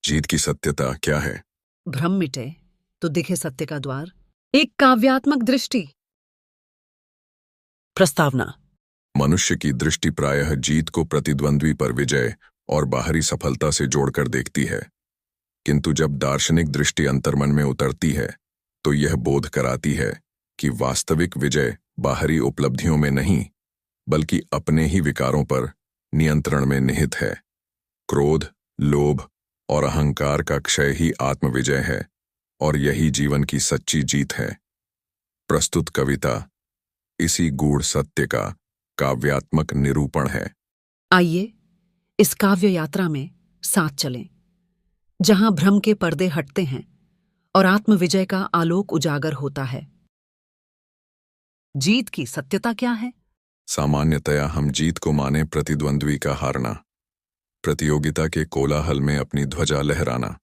जीत की सत्यता क्या है? भ्रम मिटे तो दिखे सत्य का द्वार। एक काव्यात्मक दृष्टि। प्रस्तावना। मनुष्य की दृष्टि प्रायः जीत को प्रतिद्वंद्वी पर विजय और बाहरी सफलता से जोड़कर देखती है, किंतु जब दार्शनिक दृष्टि अंतर्मन में उतरती है तो यह बोध कराती है कि वास्तविक विजय बाहरी उपलब्धियों में नहीं, बल्कि अपने ही विकारों पर नियंत्रण में निहित है। क्रोध, लोभ और अहंकार का क्षय ही आत्मविजय है और यही जीवन की सच्ची जीत है। प्रस्तुत कविता इसी गूढ़ सत्य का काव्यात्मक निरूपण है। आइए इस काव्य यात्रा में साथ चलें, जहां भ्रम के पर्दे हटते हैं और आत्मविजय का आलोक उजागर होता है। जीत की सत्यता क्या है? सामान्यतया हम जीत को माने प्रतिद्वंद्वी का हारना, प्रतियोगिता के कोलाहल में अपनी ध्वजा लहराना।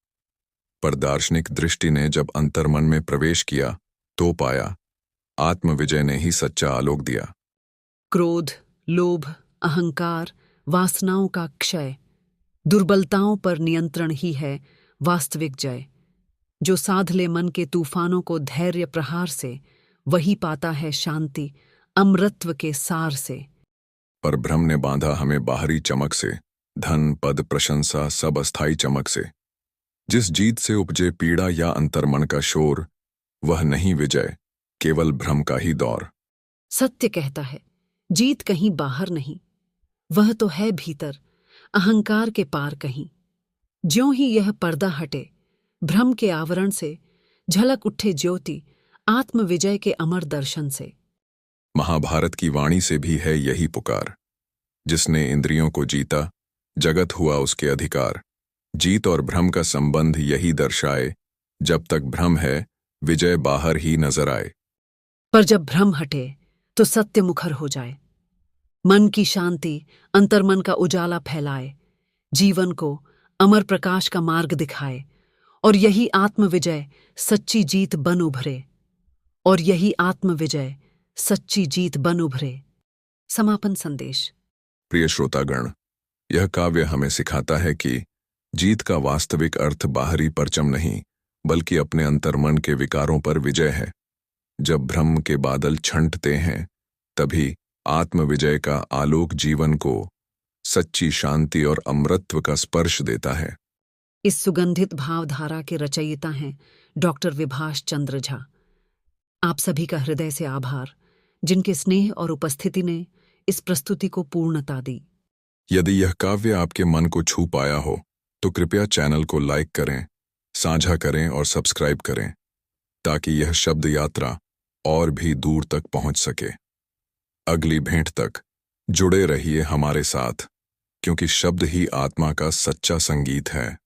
पर दार्शनिक दृष्टि ने जब अंतर्मन में प्रवेश किया तो पाया आत्मविजय ने ही सच्चा आलोक दिया। क्रोध, लोभ, अहंकार, वासनाओं का क्षय, दुर्बलताओं पर नियंत्रण ही है वास्तविक जय। जो साध ले मन के तूफानों को धैर्य प्रहार से, वही पाता है शांति अमृतत्व के सार से। पर भ्रम ने बांधा हमें बाहरी चमक से, धन, पद, प्रशंसा सब अस्थायी चमक से। जिस जीत से उपजे पीड़ा या अंतर्मन का शोर, वह नहीं विजय, केवल भ्रम का ही दौर। सत्य कहता है, जीत कहीं बाहर नहीं, वह तो है भीतर, अहंकार के पार कहीं। ज्यों ही यह पर्दा हटे, भ्रम के आवरण से झलक उठे ज्योति आत्मविजय के अमर दर्शन से। महाभारत की वाणी से भी है यही पुकार। जिसने इंद्रियों को जीता, जगत हुआ उसके अधिकार। जीत और भ्रम का संबंध यही दर्शाए, जब तक भ्रम है विजय बाहर ही नजर आए। पर जब भ्रम हटे तो सत्य मुखर हो जाए। मन की शांति अंतर्मन का उजाला फैलाए, जीवन को अमर प्रकाश का मार्ग दिखाए, और यही आत्मविजय सच्ची जीत बन उभरे। और यही आत्मविजय सच्ची जीत बन उभरे। समापन संदेश। प्रिय श्रोतागण, यह काव्य हमें सिखाता है कि जीत का वास्तविक अर्थ बाहरी परचम नहीं, बल्कि अपने अंतर्मन के विकारों पर विजय है। जब भ्रम के बादल छंटते हैं, तभी आत्मविजय का आलोक जीवन को सच्ची शांति और अमृतत्व का स्पर्श देता है। इस सुगंधित भावधारा के रचयिता हैं डॉक्टर विभाष चंद्र झा। आप सभी का हृदय से आभार, जिनके स्नेह और उपस्थिति ने इस प्रस्तुति को पूर्णता दी। यदि यह काव्य आपके मन को छू पाया हो तो कृपया चैनल को लाइक करें, साझा करें और सब्सक्राइब करें, ताकि यह शब्द यात्रा और भी दूर तक पहुंच सके। अगली भेंट तक जुड़े रहिए हमारे साथ, क्योंकि शब्द ही आत्मा का सच्चा संगीत है।